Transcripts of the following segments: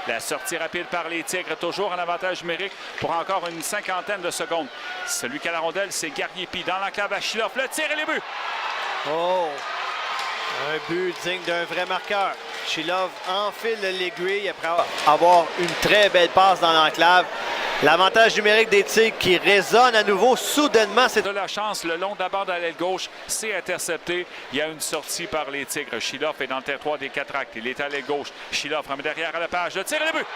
La sortie rapide par les Tigres, toujours en avantage numérique pour encore une cinquantaine de secondes. Celui qui a la rondelle, c'est Gariepi dans l'enclave à Chilov. Le tir et les buts! Oh! Un but digne d'un vrai marqueur. Chilov enfile l'aiguille après avoir une très belle passe dans l'enclave. L'avantage numérique des Tigres qui résonne à nouveau soudainement. C'est de la chance, le long de la bande à l'aile gauche, c'est intercepté. Il y a une sortie par les Tigres. Chilov est dans le territoire des Cataractes. Il est à l'aile gauche. Chilov remet derrière à Lepage. Le tir et le but!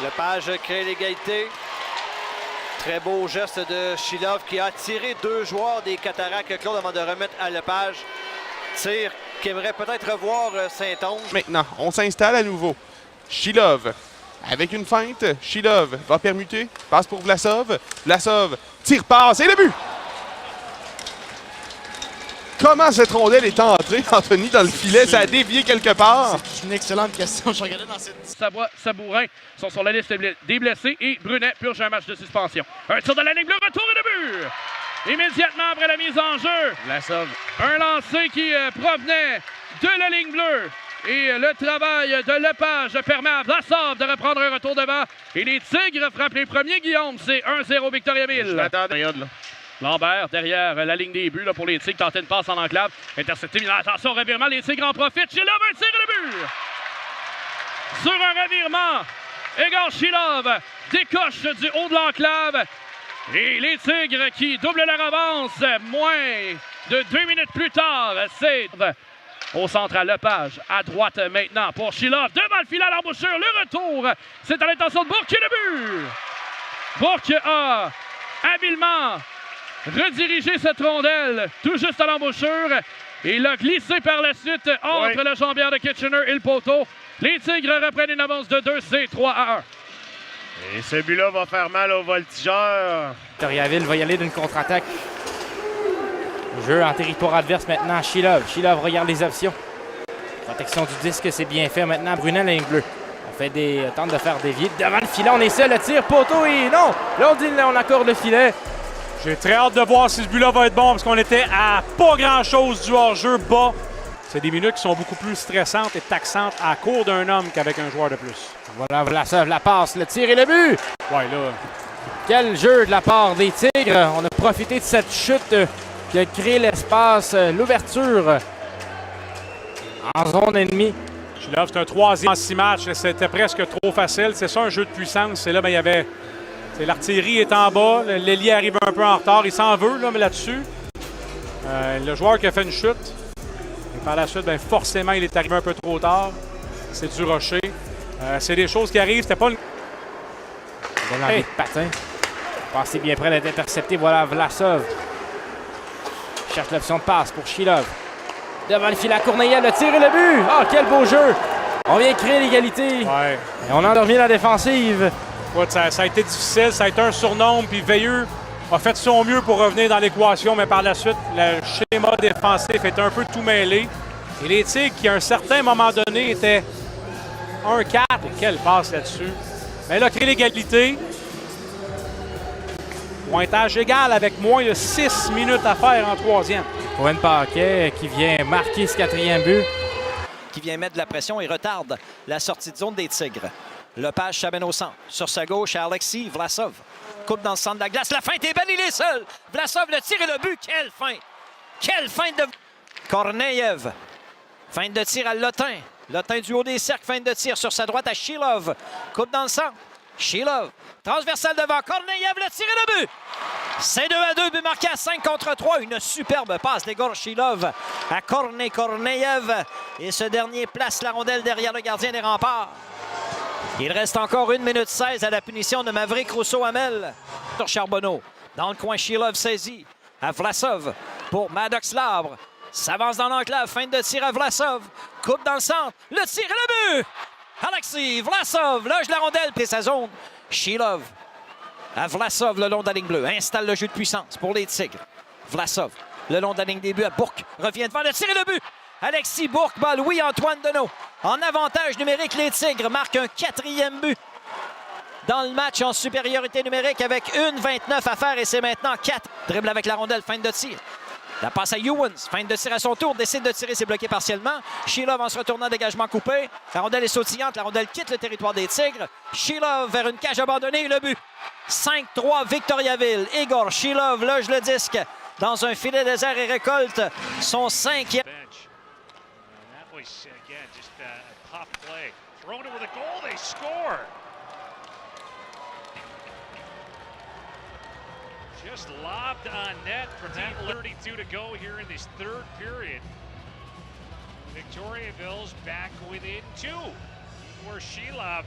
Lepage crée l'égalité. Très beau geste de Chilov qui a tiré deux joueurs des Cataractes, Claude, avant de remettre à Lepage. Tir qui aimerait peut-être revoir Saint-Onge. Maintenant, on s'installe à nouveau. Chilov, avec une feinte. Chilov va permuter. Passe pour Vlasov. Vlasov, tire-passe et le but! Comment cette rondelle est entrée, Anthony, dans le filet? Ça a dévié quelque part. C'est une excellente question. Je regardais dans cette... Sabourin sont sur la liste des blessés et Brunet purge un match de suspension. Un tir de la ligne bleue, retour et le but! Immédiatement après la mise en jeu, Vlasov. Un lancer qui provenait de la ligne bleue. Et le travail de Lepage permet à Vlasov de reprendre un retour devant. Et les Tigres frappent les premiers, Guillaume. C'est 1-0 Victoriaville. Lambert derrière la ligne des buts là, pour les Tigres. Tenter une passe en enclave. Intercepté. Attention au revirement. Les Tigres en profitent. Chilov, un tir et le but. Sur un revirement, Egor Chilov décoche du haut de l'enclave. Et les Tigres qui doublent leur avance. Moins de 2 minutes plus tard, c'est au centre à Lepage. À droite maintenant pour Chilov. Devant le filet à l'embouchure. Le retour. C'est à l'intention de Bourque et le but. Bourque a habilement redirigé cette rondelle tout juste à l'embouchure. Et il a glissé par la suite entre la jambière de Kitchener et le poteau. Les Tigres reprennent une avance de 2, c'est 3-1. Et ce but-là va faire mal aux voltigeurs. Victoriaville va y aller d'une contre-attaque. Jeu en territoire adverse maintenant. Chilov regarde les options. Protection du disque, c'est bien fait maintenant. Brunet, la ligne bleue. Tente de faire dévier. Devant le filet, on est seul. Le tir, poteau et non! Là, on accorde le filet. J'ai très hâte de voir si ce but-là va être bon parce qu'on était à pas grand-chose du hors-jeu bas. C'est des minutes qui sont beaucoup plus stressantes et taxantes à court d'un homme qu'avec un joueur de plus. Voilà Vlasov, la passe, le tir et le but! Ouais, là. Quel jeu de la part des Tigres. On a profité de cette chute qui a créé l'espace, l'ouverture en zone ennemie. Chilov, c'est un 3e en 6 matchs. C'était presque trop facile. C'est ça, un jeu de puissance. C'est là, il y avait... L'artillerie est en bas. L'ailier arrive un peu en retard. Il s'en veut là-dessus. Le joueur qui a fait une chute. Et par la suite, forcément, il est arrivé un peu trop tard. C'est du rocher. C'est des choses qui arrivent. C'était pas une... Bon envie de patin. Passé bien près d'être intercepté. Voilà Vlasov. Cherche l'option de passe pour Chilov. Devant le filet à Courneyev, le tir et le but! Oh, quel beau jeu! On vient créer l'égalité. Ouais. Et on endormit la défensive. Ouais, ça a été difficile. Ça a été un surnombre. Puis Veilleux a fait son mieux pour revenir dans l'équation. Mais par la suite, le schéma défensif était un peu tout mêlé. Et les Tigres, qui à un certain moment donné étaient 1-4. Quelle passe là-dessus. Mais là, créer l'égalité. Pointage égal avec moins de 6 minutes à faire en 3e. Cohen Paquet qui vient marquer ce 4e but. Qui vient mettre de la pression et retarde la sortie de zone des Tigres. Lepage s'amène au centre. Sur sa gauche, Alexis Vlasov. Coupe dans le centre de la glace. La feinte est belle, il est seul. Vlasov, le tir et le but. Quelle feinte! Quelle feinte de... Korneyev. Feinte de tir à Lotin. Lotin du haut des cercles. Feinte de tir sur sa droite à Chilov. Coupe dans le centre. Chilov. Transversal devant. Korneyev, le tir et le but. C'est 2-2, but marqué à 5 contre 3. Une superbe passe d'Egor Chilov à Korneyev. Et ce dernier place la rondelle derrière le gardien des Remparts. Il reste encore 1 minute 16 à la punition de Maverick Rousseau-Hamel. Sur Charbonneau. Dans le coin, Chilov saisit à Vlasov pour Maddox Labre. S'avance dans l'enclave. Feinte de tir à Vlasov. Coupe dans le centre. Le tir et le but! Alexis Vlasov loge la rondelle et sa zone. Chilov à Vlasov le long de la ligne bleue. Installe le jeu de puissance pour les Tigres. Vlasov le long de la ligne des buts à Bourque. Revient devant le tir et le but. Alexis Bourque bat Louis-Antoine Deneau. En avantage numérique, les Tigres marquent un 4e but dans le match en supériorité numérique avec 1:29 à faire et c'est maintenant 4. Dribble avec la rondelle, feinte de tir. La passe à Ewens. Fin de tir à son tour. Décide de tirer. C'est bloqué partiellement. Sheilov en se retournant. Dégagement coupé. La rondelle est sautillante. La rondelle quitte le territoire des Tigres. Sheilov vers une cage abandonnée. Le but. 5-3 Victoriaville. Igor Sheilov loge le disque dans un filet désert et récolte son 5e. Just lobbed on net from that 32 to go here in this third period. Victoriaville's back within 2. Where Sheilov.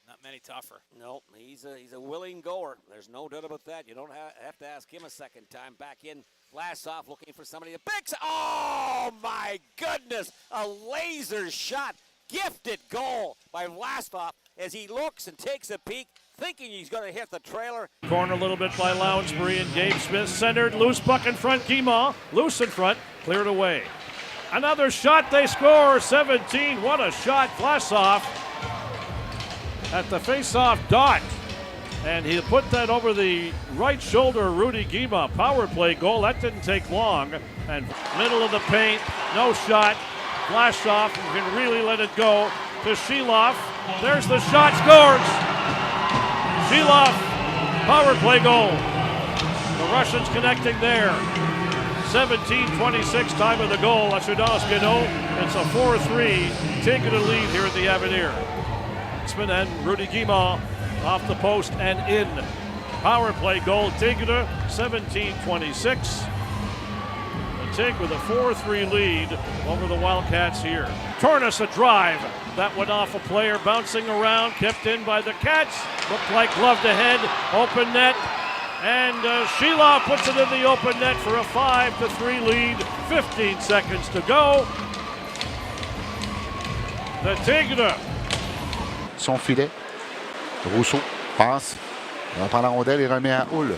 Not many tougher. No, he's a willing goer. There's no doubt about that. You don't have to ask him a second time. Back in, Vlasov looking for somebody to pick. Oh my goodness! A laser shot, gifted goal by Vlasov as he looks and takes a peek, thinking he's going to hit the trailer. Corner a little bit by Lounsbury and Gabe Smith centered. Loose puck in front. Guimont loose in front. Cleared away. Another shot. They score. 17. What a shot. Vlasov at the face-off dot. And he put that over the right shoulder of Rudy Guimont. Power play goal. That didn't take long. And middle of the paint. No shot. Vlasov can really let it go to Sheilov. There's the shot. Scores. Sheilov, power play goal. The Russians connecting there. 17:26 time of the goal. Lasudowski, it's a 4-3. Taking a lead here at the Avenir. X-Men and Rudy Guimont off the post and in. Power play goal. Tigre, 17:26. The Tig with a 4-3 lead over the Wildcats here. Tornes a drive. That went off a player bouncing around, kept in by the Cats. Looked like glove to head, open net. And Sheilov puts it in the open net for a 5-3 lead. 15 seconds to go. The Tigre. Son filet. Rousseau passe. Il va prendre la rondelle et remet à Hull.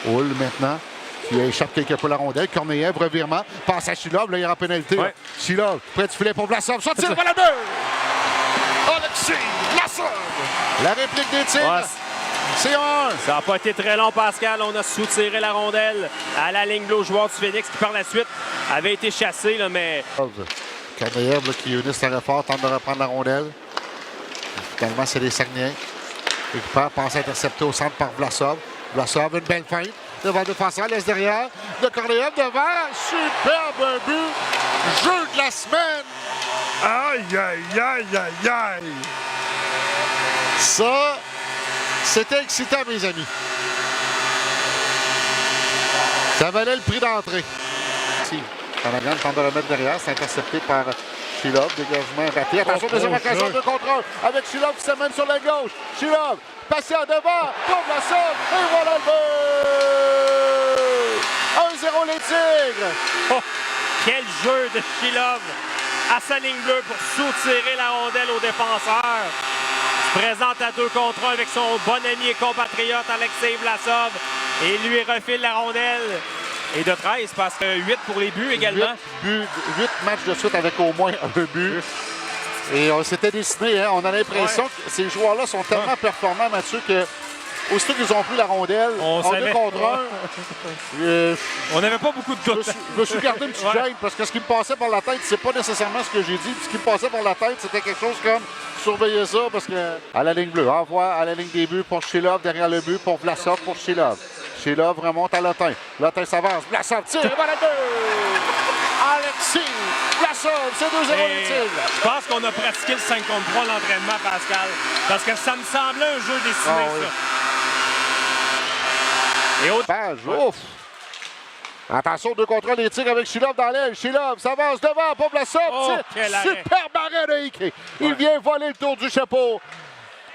Hull maintenant. Qui échappe quelque peu la rondelle. Korneyev, revirement. Passe à Sheilov. Là, il y aura pénalité. Ouais. Sheilov, près du filet pour Vlasov. Son tir, voilà le but! Alexis Vlasov! La réplique des tirs. Ouais. C'est un. Ça n'a pas été très long, Pascal. On a soutiré la rondelle à la ligne bleue au joueur du Phoenix qui, par la suite, avait été chassé, là, mais... Korneyev, qui unit sa effort, tente de reprendre la rondelle. Finalement, c'est les Saguenay. Récupère, passe intercepté au centre par Vlasov. Vlasov, une belle feinte. Devant le défenseur, laisse derrière. De Korneyev devant. Superbe but. Jeu de la semaine. Aïe, aïe, aïe, aïe, aïe. Ça, c'était excitant, mes amis. Ça valait le prix d'entrée. Flanagan tente de remettre derrière. C'est intercepté par Sheilov. Dégagement raté. Attention, deuxième occasion de contrôle avec Sheilov qui s'amène sur la gauche. Sheilov, passé en devant. Tombe la somme. Et voilà le but. 1-0 les Tigres. Oh, quel jeu de Sheilov à sa ligne bleue pour soutirer la rondelle au défenseur. Se présente à 2 contre 1 avec son bon ami et compatriote Alexei Vlasov et lui refile la rondelle. Et de 13 parce que 8 pour les buts également. 8 matchs de suite avec au moins un but. Et on s'était dessiné, hein? On a l'impression que ces joueurs-là sont tellement performants, Mathieu, que aussitôt qu'ils ont pris la rondelle, en 2 contre 1, on n'avait pas beaucoup de doutes. Je me suis gardé une petite gêne parce que ce qui me passait par la tête, c'est pas nécessairement ce que j'ai dit. Puis ce qui me passait par la tête, c'était quelque chose comme surveiller ça parce que à la ligne bleue, envoi à la ligne des buts pour Sheilov, derrière le but pour Vlasov, pour Sheilov. Sheilov remonte à Lotin. Lotin s'avance. Vlasov tire et voilà le but! Alexis Vlasov, c'est 2-0 les Tigres. Je pense qu'on a pratiqué le 5 contre 3 l'entraînement, Pascal. Parce que ça me semblait un jeu dessiné, ça. Et autre page, ouf! Attention, 2 contre 1 des Tigres avec Sheilov dans l'aile. Sheilov s'avance devant pour Vlasov. Super barré de Ike. Il vient voler le tour du chapeau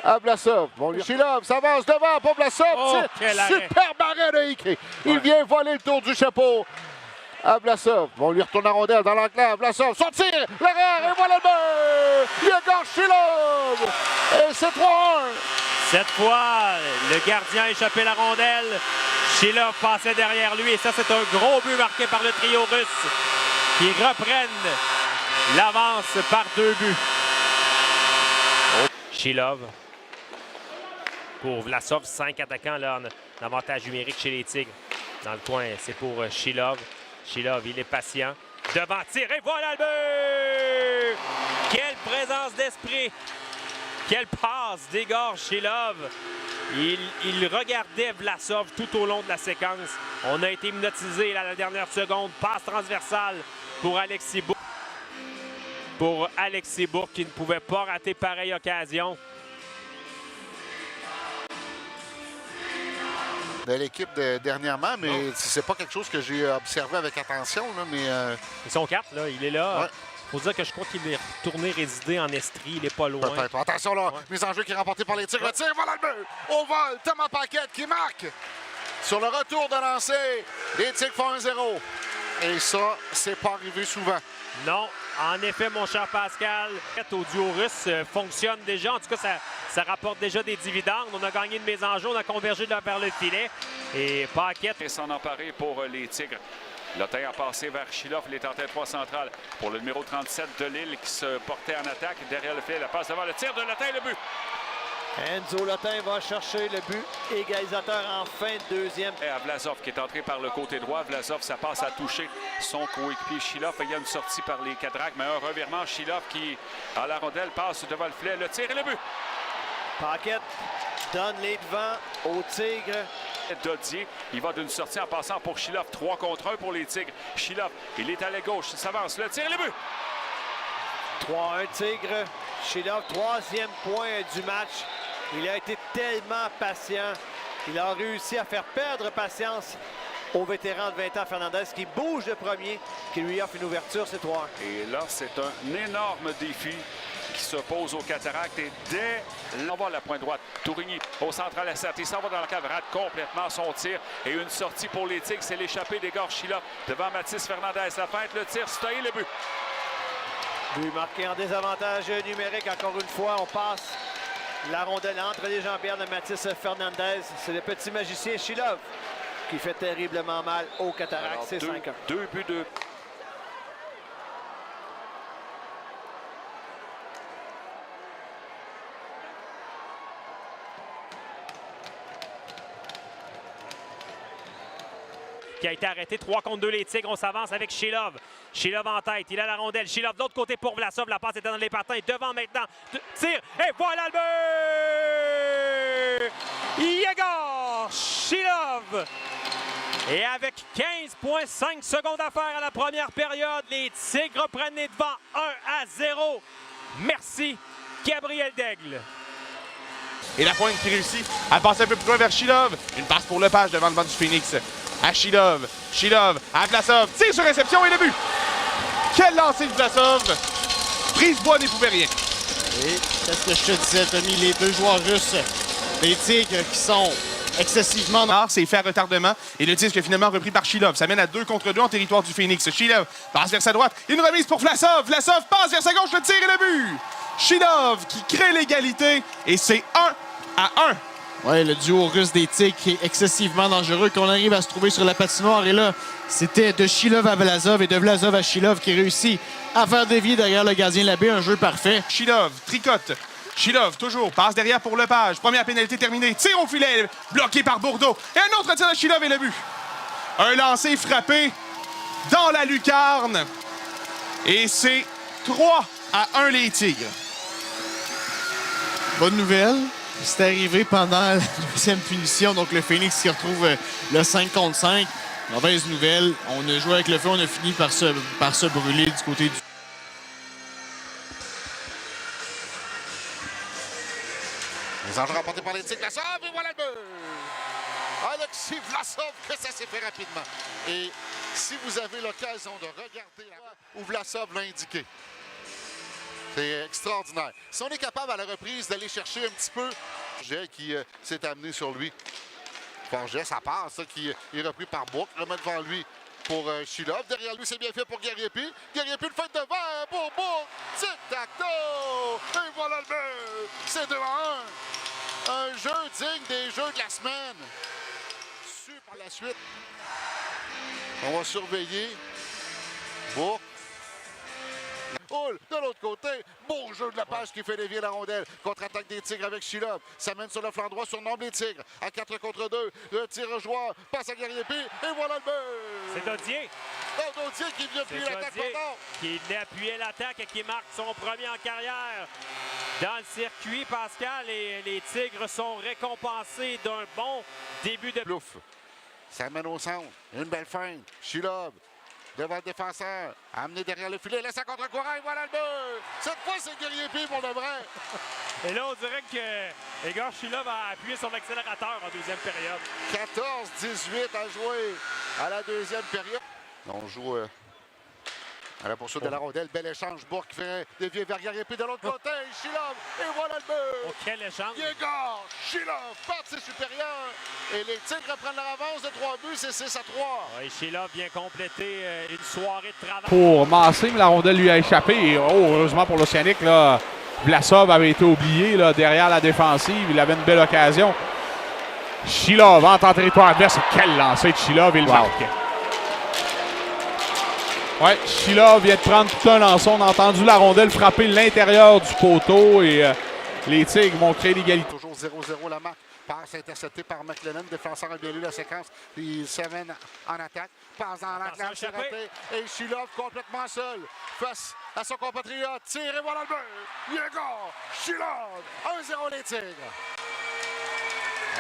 à Vlasov. Bon, Sheilov s'avance devant pour Vlasov. Super barré de Ike. Il vient voler le tour du chapeau à Vlasov. Bon, lui retourne la rondelle dans l'enclave. Vlasov, son tir, l'erreur, et voilà le but! Yegor Sheilov! Et c'est 3-1. Cette fois, le gardien a échappé la rondelle. Sheilov passait derrière lui et ça, c'est un gros but marqué par le trio russe qui reprennent l'avance par 2 buts. Sheilov pour Vlasov, 5 attaquants là, en avantage numérique chez les Tigres. Dans le coin, c'est pour Sheilov. Shilov, il est patient. Devant, tir et voilà le but! Quelle présence d'esprit! Quelle passe d'Egor Shilov! Il regardait Vlasov tout au long de la séquence. On a été hypnotisé à la dernière seconde. Passe transversale pour Alexis Bourque. Pour Alexis Bourque qui ne pouvait pas rater pareille occasion. De l'équipe dernièrement, mais c'est pas quelque chose que j'ai observé avec attention. Là, mais Ils sont 4, là. Il est là. Ouais. Faut dire que je crois qu'il est retourné résider en Estrie. Il est pas loin. Peut-être. Attention là, mise en jeu qui est remportée par les tirs. Le tir, voilà le but! Au vol, Thomas Paquette qui marque. Sur le retour de lancer, les Tigres font 1-0. Et ça, c'est pas arrivé souvent. Non, en effet, mon cher Pascal, au duo russe fonctionne déjà. En tout cas, ça rapporte déjà des dividendes. On a gagné une mise en jeu, on a convergé vers le filet. Et Paquette... Et s'en emparer pour les Tigres. Lotin a passé vers Shilov, il est en tête 3 centrale pour le numéro 37 de Lille qui se portait en attaque. Derrière le filet, la passe devant le tir de Lotin, le but. Enzo Lotin va chercher le but égalisateur en fin de deuxième. Et à Vlasov qui est entré par le côté droit. Vlasov, ça passe à toucher son coéquipier Shilov. Il y a une sortie par les Cataractes, mais un revirement. Shilov qui, à la rondelle, passe devant le filet. Le tir et le but. Paquette donne les devants aux Tigres. Dodier, il va d'une sortie en passant pour Shilov. 3 contre 1 pour les Tigres. Shilov, il est à la gauche, il s'avance. Le tir et le but. 3-1 Tigres. Shilov, 3e point du match. Il a été tellement patient. Il a réussi à faire perdre patience au vétéran de 20 ans, Fernandez, qui bouge le premier, qui lui offre une ouverture, c'est 3-1. Et là, c'est un énorme défi qui se pose aux Cataractes. Et dès l'envoi à la pointe droite, Tourigny au central à 7. Il s'en va dans la cave, rate complètement son tir. Et une sortie pour les Tigres, c'est l'échappée d'Egor Shilov devant Mathis Fernandez. La feinte, le tir, c'est le but. But marqué en désavantage numérique. Encore une fois, on passe la rondelle entre les jambières de Mathis Fernandez. C'est le petit magicien Shilov qui fait terriblement mal aux Cataractes. C'est 5-1. 2 buts, 2. Qui a été arrêté. 3 contre 2 les Tigres. On s'avance avec Shilov. Shilov en tête. Il a la rondelle. Shilov de l'autre côté pour Vlasov. La passe était dans les partants. Et devant maintenant. Tire. Et voilà le but! Yegor Shilov! Et avec 15,5 secondes à faire à la première période, les Tigres prennent les devants 1-0. Merci, Gabriel Daigle. Et la pointe qui réussit à passer un peu plus loin vers Shilov. Une passe pour Lepage devant le banc du Phoenix. À Shilov. Shilov à Vlasov. Tire sur réception et le but. Quel lancer de Vlasov. Brisebois n'y pouvait rien. Et c'est ce que je te disais, Tommy, les deux joueurs russes des Tigres qui sont excessivement... C'est fait à retardement et le disque est finalement repris par Shilov. Ça mène à 2 contre 2 en territoire du Phoenix. Shilov passe vers sa droite. Une remise pour Vlasov. Vlasov passe vers sa gauche. Le tir et le but. Shilov qui crée l'égalité et c'est 1-1. Oui, le duo russe des Tigres qui est excessivement dangereux, qu'on arrive à se trouver sur la patinoire. Et là, c'était de Shilov à Vlasov et de Vlasov à Shilov qui réussit à faire dévier derrière le gardien Labbé. Un jeu parfait. Shilov tricote. Shilov toujours passe derrière pour Lepage. Première pénalité terminée. Tir au filet bloqué par Bourdeau. Et un autre tir de Shilov et le but. Un lancer frappé dans la lucarne. Et c'est 3-1 les Tigres. Bonne nouvelle. C'est arrivé pendant la deuxième punition, donc le Phoenix qui retrouve le 5 contre 5. Mauvaise nouvelle, on a joué avec le feu, on a fini par se brûler du côté du... Les enjeux remportés par les Tigres. Vlasov, et voilà le but! Alexis Vlasov, que ça s'est fait rapidement. Et si vous avez l'occasion de regarder où Vlasov l'a indiqué, c'est extraordinaire. Si on est capable à la reprise d'aller chercher un petit peu, Forget qui s'est amené sur lui. Forget, ça passe, ça, qui est repris par Bourque. Remet devant lui pour Shilov. Derrière lui, c'est bien fait pour Gariepi. Gariepi, le fait devant pour Bourque. Tic-tac-toe! Et voilà le but! C'est 2-1. Un jeu digne des jeux de la semaine. Par la suite, on va surveiller Bourque. Houle de l'autre côté. Beau jeu de Lepage qui fait dévier la rondelle. Contre-attaque des Tigres avec Shilov. Ça mène sur le flanc droit, surnombre les Tigres. À 4 contre 2. Le tir joueur passe à Guerrier-Pi et voilà le but. C'est Dodier. Dodier qui vient appuyer l'attaque. Qui vient appuyer l'attaque et qui marque son premier en carrière. Dans le circuit, Pascal, et les Tigres sont récompensés d'un bon début de... Plouf. Ça mène au centre. Une belle fin. Shilov. Devant le défenseur, amené derrière le filet, laisse à contre-courant et voilà le but! Cette fois, c'est Guerrier-Pi pour de vrai! Et là, on dirait que Igor Shilov a appuyé sur l'accélérateur en deuxième période. 14-18 à jouer à la deuxième période. On joue à la poursuite de la rondelle. Bel échange. Bourque qui fait dévier vers Guerrier-Pi de l'autre côté. Shilov et voilà le but! Oh, quel échange! Igor Shilov, partie supérieure. Et les Tigres prennent leur avance de 3 buts, c'est 6-3. Oui, Shilov vient compléter une soirée de travail. Pour Massé, mais la rondelle lui a échappé. Et, heureusement pour l'Océanique, là, Vlasov avait été oublié là, derrière la défensive. Il avait une belle occasion. Shilov entre en territoire adverse. Quel lancer de Shilov, il marque. Ouais, Shilov vient de prendre tout un lançon. On a entendu la rondelle frapper l'intérieur du poteau et les Tigres vont créer l'égalité. Toujours 0-0 la marque. Passe interceptée par McLennan. Défenseur a bien lu la séquence. Il s'amène en attaque. Passe dans l'angle, c'est raté. Et Shilov complètement seul face à son compatriote. Tire et voilà le but. Yegor Shilov. 1-0 les Tigres.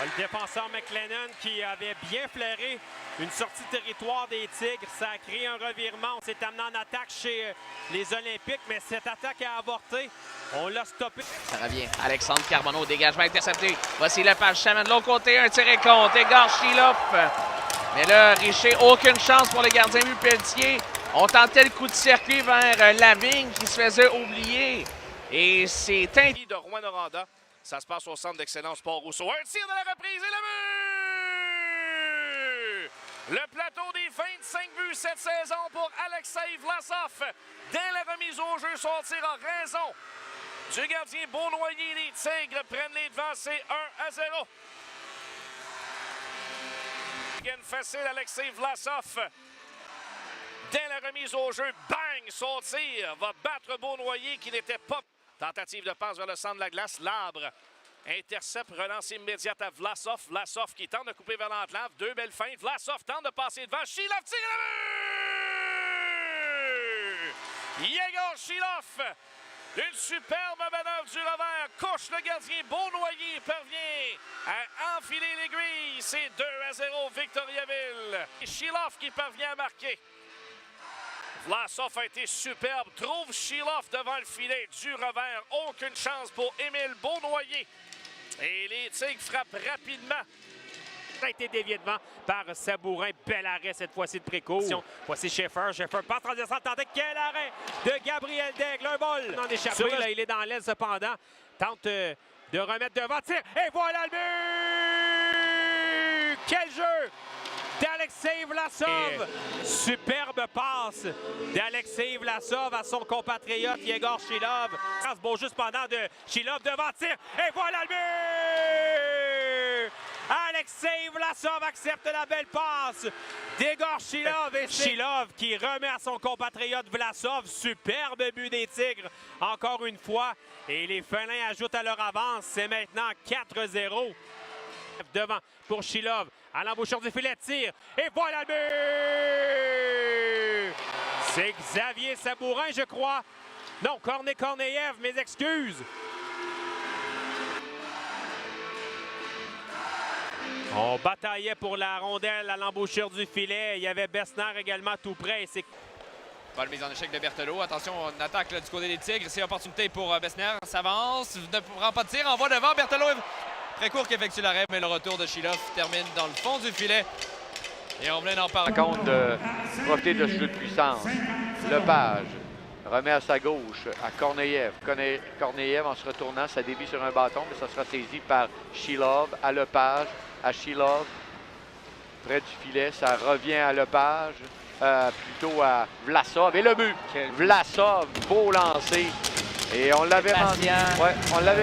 Le défenseur McLennan qui avait bien flairé une sortie de territoire des Tigres. Ça a créé un revirement. On s'est amené en attaque chez les Olympiques, mais cette attaque a avorté. On l'a stoppé. Ça revient. Alexandre Carbonneau, dégagement intercepté. Voici Lepage, Chaman de l'autre côté, un tir et compte. Igor Shilov. Mais là, Richer, aucune chance pour les gardiens du Pelletier. On tentait le coup de circuit vers Lavigne qui se faisait oublier. Et c'est un de Rouen-Noranda. Ça se passe au centre d'excellence Port-Rousseau. Un tir de la reprise et le but! Le plateau des 25 buts cette saison pour Alexei Vlasov. Dès la remise au jeu, son tir a raison du gardien Beaunoyer. Les Tigres prennent les devants, c'est 1-0. Gagne facile, Alexei Vlasov. Dès la remise au jeu, bang! Son tir va battre Beaunoyer qui n'était pas... Tentative de passe vers le centre de la glace. Labre intercepte, relance immédiate à Vlasov. Vlasov qui tente de couper vers l'enclave. Deux belles feintes. Vlasov tente de passer devant. Shilov tire le but! Yegor Shilov. Une superbe manœuvre du revers. Couche le gardien. Beaunoyer parvient à enfiler l'aiguille. C'est 2-0 Victoriaville. Shilov qui parvient à marquer. Vlasov a été superbe, trouve Shilov devant le filet du revers. Aucune chance pour Émile Beaunoyer. Et les Tigres frappent rapidement. Ça a été dévié devant par Sabourin. Bel arrêt cette fois-ci de précaution. Voici Schaeffer. Schaeffer passe transversale. Tente. Quel arrêt de Gabriel Daigle. Un bol en échappé. Là, il est dans l'aile cependant. Tente de remettre devant. Tire. Et voilà le but! Quel jeu! D'Alexei Vlasov. Superbe passe d'Alexei Vlasov à son compatriote Yegor Shilov. Beau juste pendant de Shilov devant tir. Et voilà le but! Alexei Vlasov accepte la belle passe d'Yegor Shilov. Et Shilov qui remet à son compatriote Vlasov. Superbe but des Tigres encore une fois. Et les Félins ajoutent à leur avance. C'est maintenant 4-0. Devant pour Shilov. À l'embouchure du filet, tire. Et voilà le but! C'est Xavier Sabourin, je crois. Non, Korneyev, mes excuses. On bataillait pour la rondelle à l'embouchure du filet. Il y avait Bessner également tout près. Pas de mise en échec de Berthelot. Attention, on attaque là, du côté des Tigres. C'est opportunité pour Bessner. S'avance, ne prend pas de tir. Envoie devant Berthelot. Très court qui effectue l'arrêt, mais le retour de Shilov termine dans le fond du filet. Et on vient d'en parler. Compte de profiter de ce jeu de puissance. Lepage remet à sa gauche à Korneyev. Korneyev en se retournant, ça dévie sur un bâton, mais ça sera saisi par Shilov à Lepage, à Shilov. Près du filet, ça revient à Lepage, plutôt à Vlasov. Et le but! Vlasov, beau lancer. Et on l'avait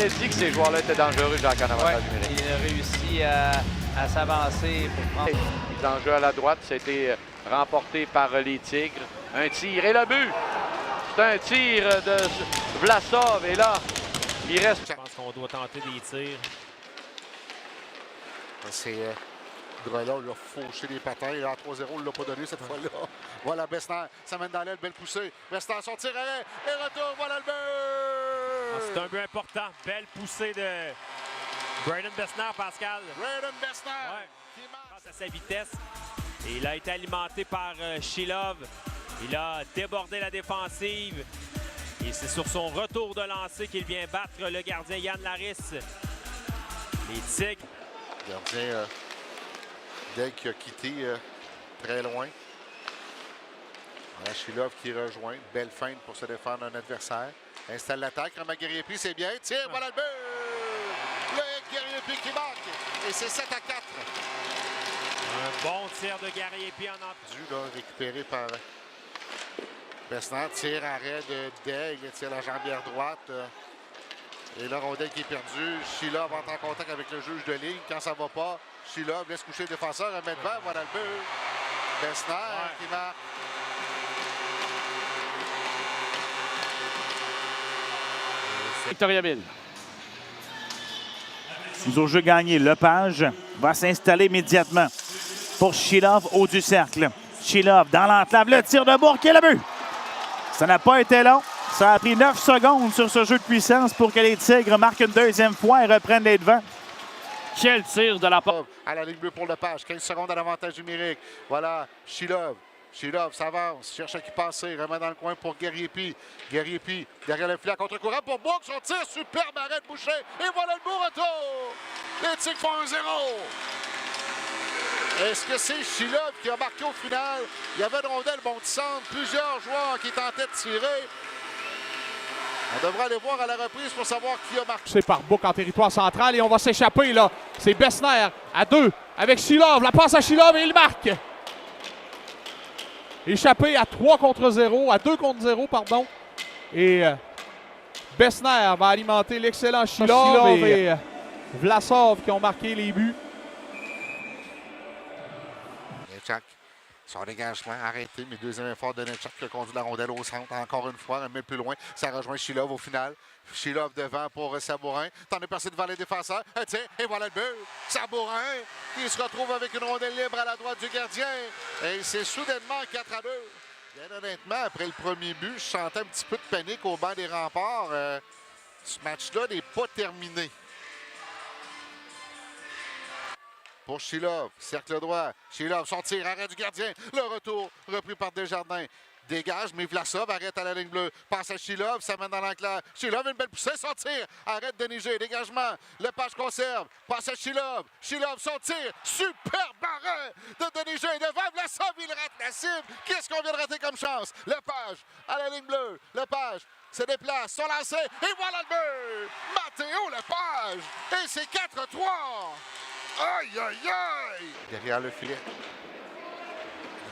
dit que ces joueurs-là étaient dangereux, Jacques, en avantage numérique. Il a réussi à s'avancer pour prendre... Mise en jeu à la droite, c'était remporté par les Tigres. Un tir et le but! C'est un tir de Vlasov et là, il reste... Je pense qu'on doit tenter des tirs. C'est Grelot, il a fauché les patins. Et en 3-0, il ne l'a pas donné cette fois-là. Voilà Bessner, ça mène dans l'aile, belle poussée. Bessner, son tir arrêt et retour, voilà le but! C'est un but important. Belle poussée de Braden Bessner, Pascal. Braden Bessner! Ouais. Grâce à sa vitesse. Et il a été alimenté par Shilov. Il a débordé la défensive. Et c'est sur son retour de lancer qu'il vient battre le gardien Yann Laris. Les Tigres. Le gardien Deg qui a quitté très loin. Shilov qui rejoint. Belle feinte pour se défendre d'un adversaire. Installe l'attaque. Romain Guerrier-Puis, c'est bien. Tiens, voilà le but! Le Guerrier-Puis qui marque. Et c'est 7-4. Un bon tir de Guerrier-Puis en entrée. Récupéré par Bessner. Tir arrêt de Deg. Il tire la jambière droite. Et la rondelle qui est perdue. Shilov entre en contact avec le juge de ligne. Quand ça ne va pas, Shilov laisse coucher le défenseur. Un mètre devant, voilà le but. Bessner qui marque. Victoriaville. Mise au jeu gagné. Lepage va s'installer immédiatement pour Shilov haut du cercle. Shilov dans l'enclave. Le tir de Bourque et le but. Ça n'a pas été long. Ça a pris 9 secondes sur ce jeu de puissance pour que les Tigres marquent une deuxième fois et reprennent les devants. Quel tir de la part. À la ligne bleue pour Lepage. 15 secondes à l'avantage numérique. Voilà Shilov. Shilov s'avance, cherche à qui passer, remet dans le coin pour Guerrier-Puis. Guerrier-Puis derrière le filet à contre-courant pour Bourque, son tir, superbe arrêt de Boucher. Et voilà le beau retour. Les Tigres font 1-0. Est-ce que c'est Shilov qui a marqué au final? Il y avait une rondelle bondissante, plusieurs joueurs qui tentaient de tirer. On devrait aller voir à la reprise pour savoir qui a marqué. C'est par Bourque en territoire central et on va s'échapper là. C'est Bessner à 2 avec Shilov. La passe à Shilov et il marque. Échappé à 3 contre 0, à 2 contre 0, pardon. Et Bessner va alimenter l'excellent Shilov et Vlasov qui ont marqué les buts. Netchak, son dégagement arrêté, mais deuxième effort de Netchak qui a conduit la rondelle au centre. Encore une fois, un mètre plus loin, ça rejoint Shilov au final. Shilov devant pour Sabourin. T'en es passé devant les défenseurs. Tiens, et voilà le but. Sabourin qui se retrouve avec une rondelle libre à la droite du gardien. Et c'est soudainement 4-2. Bien honnêtement, après le premier but, je sentais un petit peu de panique au banc des Remparts. Ce match-là n'est pas terminé. Pour Shilov, cercle droit. Shilov, son tir, arrêt du gardien. Le retour, repris par Desjardins. Dégage, mais Vlasov arrête à la ligne bleue. Passe à Shilov, ça mène dans l'enclave. Shilov, une belle poussée, son tir. Arrête de Niger, dégagement. Lepage conserve. Passe à Shilov. Shilov, son tir. Super barré de Niger. Devant Vlasov, il rate la cible. Qu'est-ce qu'on vient de rater comme chance? Lepage à la ligne bleue. Lepage se déplace, son lancé. Et voilà le but. Matteo Lepage. Et c'est 4-3. Aïe, aïe, aïe. Derrière le filet.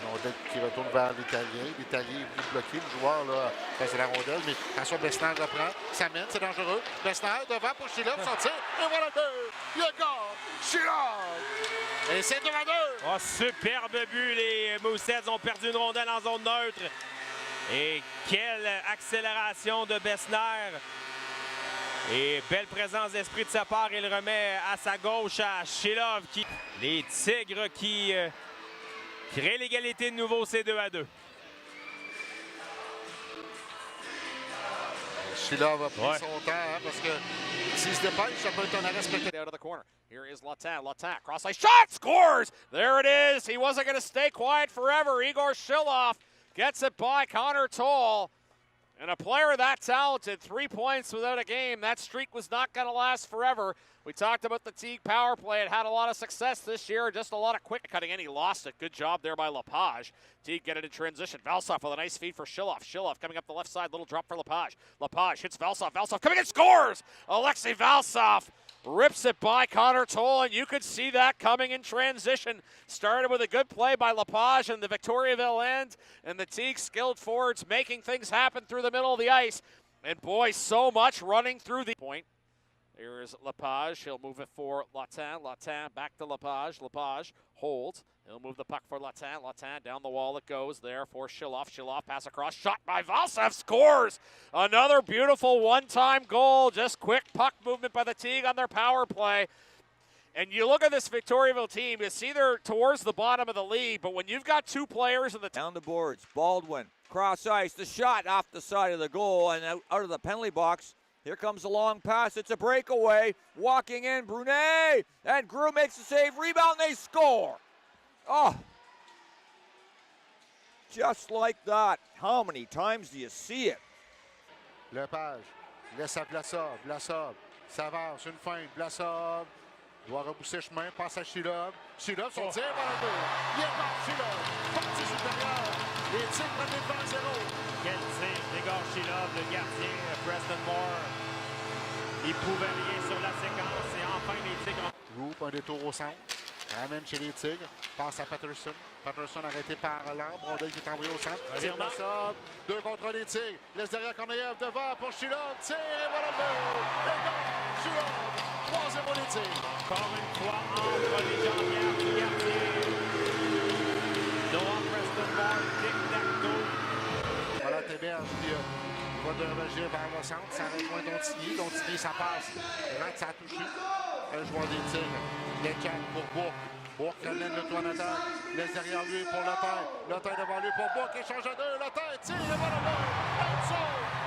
Une rondelle qui retourne vers l'Italien. L'Italien est plus bloqué. Le joueur, là, c'est la rondelle, mais attention, Bessner reprend. Ça mène, c'est dangereux. Bessner devant pour Shilov, son tir. Et voilà le but. Le gars, Shilov. Et c'est 2-2. Oh, superbe but. Les Mooseheads ont perdu une rondelle en zone neutre. Et quelle accélération de Bessner. Et belle présence d'esprit de sa part. Il remet à sa gauche à Shilov. Les Tigres qui créent l'égalité de nouveau, c'est 2-2. Shilov a pris son temps parce que s'il se dépêche, ça peut être un arrêt spectaculaire. Out of the corner. Here is Latin. Latin, cross-ice shot, scores! There it is. He wasn't going to stay quiet forever. Igor Shilov gets it by Connor Toll. And a player that talented, 3 points without a game, that streak was not going to last forever. We talked about the Teague power play. It had a lot of success this year, just a lot of quick cutting in. He lost it. Good job there by Lepage. Teague get it in transition. Valsov with a nice feed for Shilov. Shilov coming up the left side, little drop for Lepage. Lepage hits Valsov. Valsov coming in, scores! Alexei Valsov rips it by Connor Toll, and you could see that coming in transition. Started with a good play by Lepage and the Victoriaville end, and the Teague skilled forwards making things happen through the middle of the ice. And boy, so much running through the point. Here's Lepage. He'll move it for Latin. Latin back to Lepage. Lepage holds. He'll move the puck for Latin. Latin down the wall it goes there for Shilov. Shilov pass across. Shot by Valsev. Scores! Another beautiful one-time goal. Just quick puck movement by the Teague on their power play. And you look at this Victoriaville team, it's either towards the bottom of the league, but when you've got two players in the down the boards, Baldwin, cross ice, the shot off the side of the goal and out of the penalty box. Here comes the long pass. It's a breakaway. Walking in, Brunet, and Grew makes the save. Rebound, they score. Oh, just like that. How many times do you see it? Lepage laisse à Vlasov. Vlasov s'avance, une feinte. Vlasov doit repousser chemin, passe à Shilov. Shilov, son tir vers le but. Il est mort, Shilov. Partie supérieure. Les Tigres prennent les 2-0. Quel tir d'Igor Shilov, le gardien Preston Moore. Il pouvait rien sur la séquence et enfin les Tigres. Roop, un détour au centre. Ramène chez les Tigres. Passe à Patterson. Patterson arrêté par Lamb. Rondel qui est envoyé au centre. Tire Vlasov. 2 contre les Tigres. Laisse derrière Korneyev devant pour Shilov. Tire et voilà le but. Shilov. 3-0 les Tigres. Encore une fois entre les jambières du gardien. Noah Preston Moore, tic-tac-toe. Voilà Théberge qui va déroger vers le centre. Ça rejoint Dontigny. Dontigny, ça passe. Rate, ça a touché. Un joueur des Tigres. Lécan pour Bourque. Bourque ramène le toit en attaque. Laisse derrière lui pour Lotin. Lotin devant lui pour Bourque. Échange à 2. Lotin tire et voilà le but.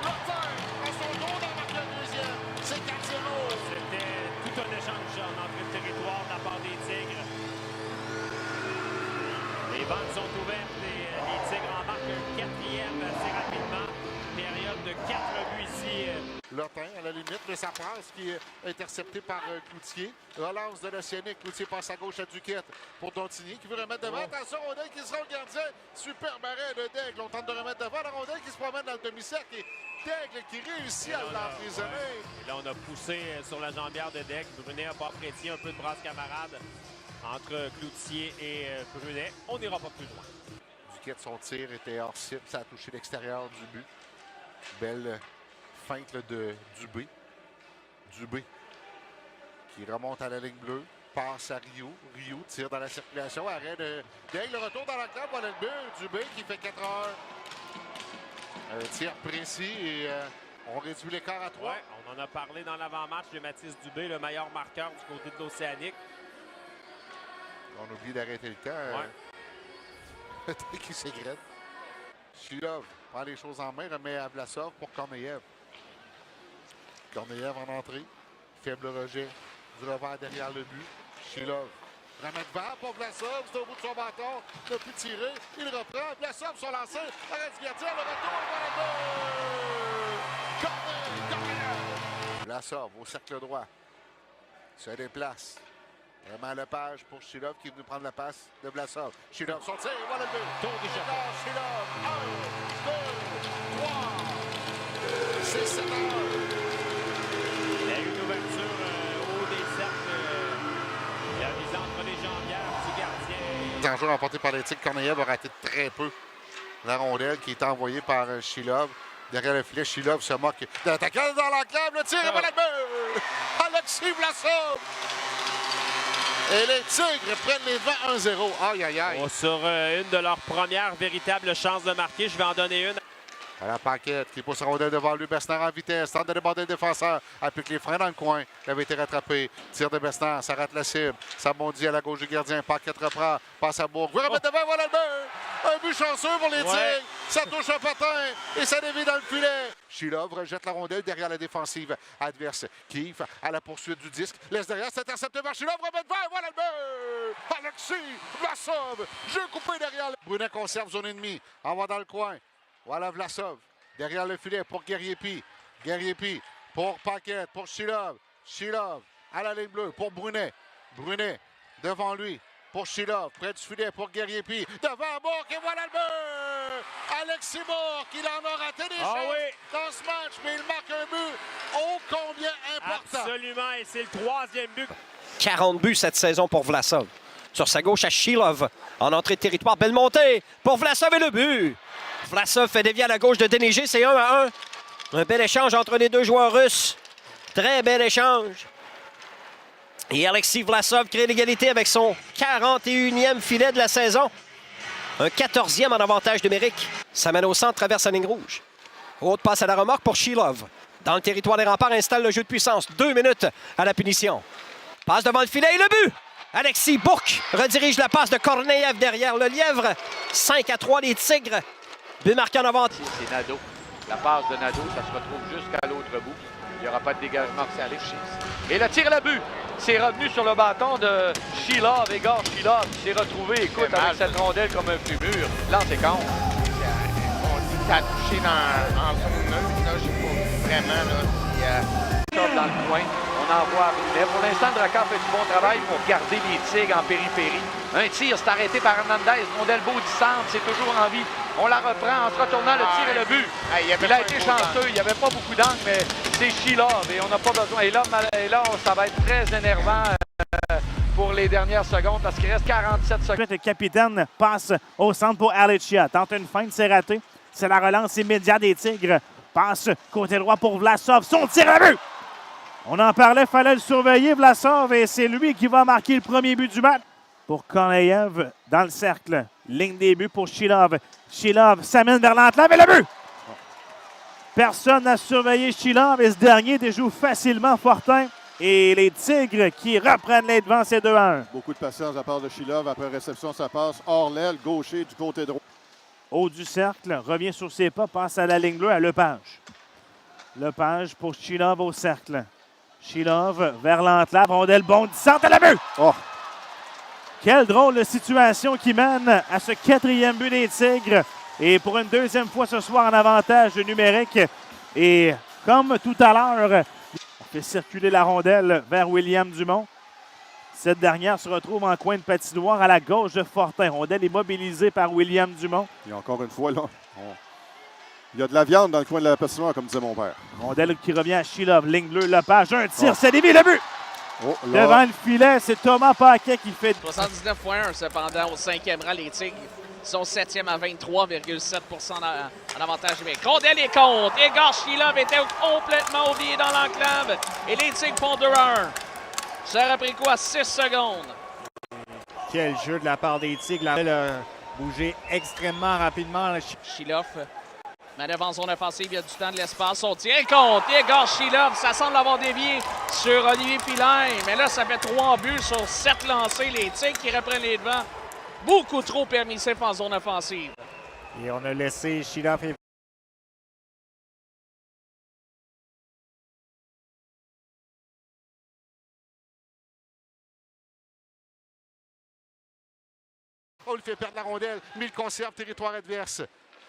Lotin a son dos dans le deuxième. C'est 4-0. C'était tout un échange en entrée de territoire de la part des Tigres. Les bandes sont ouvertes. Les Tigres en marquent un 4e assez rapidement. Période de 4 buts ici. Lotin à la limite, mais ça passe qui est intercepté par Cloutier. Relance de l'Océanique. Cloutier passe à gauche à Duquette pour Dontigny qui veut remettre devant. Attention, Rondel qui sera le gardien. Super barré de Daigle. On tente de remettre devant. La Rondel qui se promène dans le demi-cercle et Daigle qui réussit à l'emprisonner. Et là, on a poussé sur la jambière de Daigle. Brunet n'a pas apprécié un peu de brasse camarade entre Cloutier et Brunet. On n'ira pas plus loin. Duquette, son tir était hors cible. Ça a touché l'extérieur du but. Belle feinte de Dubé. Dubé qui remonte à la ligne bleue. Passe à Rio. Rio tire dans la circulation. Arrêt de Daigle. Le retour dans la club. Voilà le but. Dubé qui fait 4 heures. Un tir précis et on réduit l'écart à 3. Ouais, on en a parlé dans l'avant-match de Mathis Dubé, le meilleur marqueur du côté de l'Océanique. On oublie d'arrêter le temps. Ouais. Qui s'égrène. Shilov prend les choses en main, remet à Vlasov pour Korneyev. Korneyev en entrée. Faible rejet du revers derrière le but. Shilov remet devant pour Vlasov. C'est au bout de son bâton. Ne plus tirer. Il reprend. Vlasov sur lancé. Arrête du gardien. Le retour. Korneyev. Vlasov au cercle droit. Se déplace. Vraiment Lepage pour Shilov qui est venu prendre la passe de Vlasov. Shilov, son tir, voilà le but. Tour du chapeau. Shilov, 1, 2, 3. C'est 7 heures. Il y a une ouverture au haut des cercles. La mise entre les jambières du gardien. Danger remporté par les Tigres. Korneyev a raté très peu la rondelle qui est envoyée par Shilov. Derrière le filet, Shilov se moque de l'attaquant dans l'enclave. Le tir, et voilà le but. Alexis Vlasov. Et les Tigres prennent les devants 1-0. Aïe, aïe, aïe. Oh, sur une de leurs premières véritables chances de marquer, je vais en donner une. À la paquette qui pousse la rondelle devant lui. Besnard en vitesse. Tente de déborder le défenseur. Applique les freins dans le coin. Il avait été rattrapé. Tire de Besnard. Ça rate la cible. Ça bondit à la gauche du gardien. Paquette reprend. Passe à Bourg. Vous remettez devant. Voilà le but. Un but chanceux pour les Tigres. Ça touche un patin. Et ça dévie dans le filet. Shilov rejette la rondelle derrière la défensive adverse. Kiev à la poursuite du disque. Laisse derrière. C'est intercepté par Shilov. Remet devant. Voilà le but. Alexis Vlasov. Jeu coupé derrière. Brunet conserve zone ennemie. Envoie dans le coin. Voilà Vlasov, derrière le filet pour Guerrier-Pi. Guerrier-Pi pour Paquette, pour Shilov. Shilov à la ligne bleue pour Brunet. Brunet devant lui pour Shilov, près du filet pour Guerrier-Pi. Devant Bourque et voilà le but! Alexis Bourque, il en a raté des choses dans ce match, mais il marque un but ô combien important. Absolument, et c'est le 3e but. 40 buts cette saison pour Vlasov. Sur sa gauche à Shilov. En entrée de territoire, belle montée pour Vlasov et le but. Vlasov fait dévier à la gauche de Denigé, c'est 1-1. Un bel échange entre les deux joueurs russes. Très bel échange. Et Alexis Vlasov crée l'égalité avec son 41e filet de la saison. Un 14e en avantage numérique. Ça mène au centre, traverse la ligne rouge. Haute passe à la remorque pour Shilov. Dans le territoire des remparts, installe le jeu de puissance. 2 minutes à la punition. Passe devant le filet et le but! Alexis Bourque redirige la passe de Korneyev derrière le Lièvre. 5-3 les Tigres. But marqué en avant. C'est Nadeau. La passe de Nadeau, ça se retrouve jusqu'à l'autre bout. Il n'y aura pas de dégagement que ça arrive. Et le tir à le but. C'est revenu sur le bâton de Shilov. Igor Shilov s'est retrouvé, écoute, avec cette rondelle comme un fumure. Là, c'est con. On dit que ça a touché en zone 1. Là, j'ai pas vu vraiment Dans le coin, on envoie à Brunet. Pour l'instant, Drakkar fait du bon travail pour garder les Tigres en périphérie. Un tir, c'est arrêté par Hernandez. Rondelle maudissante, c'est toujours en vie. On la reprend en se retournant, le tir et le but. Il a été chanceux, il n'y avait pas beaucoup d'angle, mais c'est Shilov et on n'a pas besoin. Et là, ça va être très énervant pour les dernières secondes parce qu'il reste 47 secondes. Le capitaine passe au centre pour Alechia. Tente une feinte, c'est raté. C'est la relance immédiate des Tigres. Passe côté droit pour Vlasov. Son tir à but! On en parlait, fallait le surveiller, Vlasov, et c'est lui qui va marquer le premier but du match. Pour Korneyev, dans le cercle. Ligne des buts pour Shilov. Shilov s'amène vers l'enclave et le but! Personne n'a surveillé Shilov et ce dernier déjoue facilement Fortin. Et les Tigres qui reprennent les devants, c'est 2-1. Beaucoup de patience à part de Shilov. Après réception, ça passe hors l'aile, gaucher du côté droit. Haut du cercle, revient sur ses pas, passe à la ligne bleue à Lepage. Lepage pour Shilov au cercle. Shilov vers l'enclave, rondelle bondissante à la but! Oh. Quelle drôle de situation qui mène à ce 4e but des Tigres. Et pour une deuxième fois ce soir en avantage numérique. Et comme tout à l'heure, on fait circuler la rondelle vers William Dumont. Cette dernière se retrouve en coin de patinoire à la gauche de Fortin. Rondelle immobilisée par William Dumont. Et encore une fois, là, il y a de la viande dans le coin de la patinoire, comme disait mon père. Rondelle qui revient à Shilov. Ligne bleue, Lepage. Un tir, c'est dévié, le but! Devant le filet, c'est Thomas Paquet qui fait... 79,1 cependant au 5e rang. Les Tigres sont 7e à 23,7 en avantage numérique. Rondelle et compte. Igor Shilov était complètement oublié dans l'enclave. Et les Tigres font 2-1. Ça aurait pris quoi? 6 secondes. Quel jeu de la part des Tigres. La rondelle a bougé extrêmement rapidement. Shilov, manœuvre en zone offensive, il y a du temps de l'espace. Son tir compte. Igor Shilov, ça semble avoir dévié sur Olivier Pilain. Mais là, ça fait 3 buts sur 7 lancés. Les Tigres qui reprennent les devants. Beaucoup trop permissif en zone offensive. Et on a laissé Shilov et On lui fait perdre la rondelle, mais il conserve territoire adverse.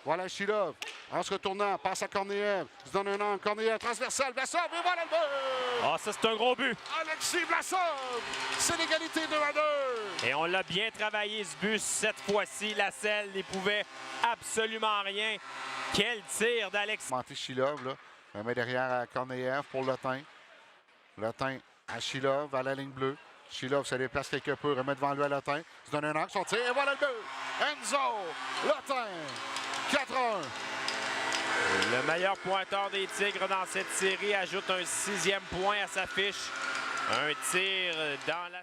Voilà Shilov. En se retournant, passe à Korneyev. Se donne un angle. Korneyev, transversal, Vlasov, et voilà le but! Ah, ça, c'est un gros but. Alexis Vlasov! C'est l'égalité 2-2. Et on l'a bien travaillé, ce but, cette fois-ci. La selle n'y pouvait absolument rien. Quel tir d'Alexis. Monté Shilov, là. On met derrière à Korneyev pour Lotin. Lotin à Shilov, à la ligne bleue. Shilov se déplace quelque peu, remet devant lui à Lotin. Se donne un angle, son tir, et voilà le but! Enzo Lotin! 4-1. Le meilleur pointeur des Tigres dans cette série ajoute un 6e point à sa fiche. Un tir dans la...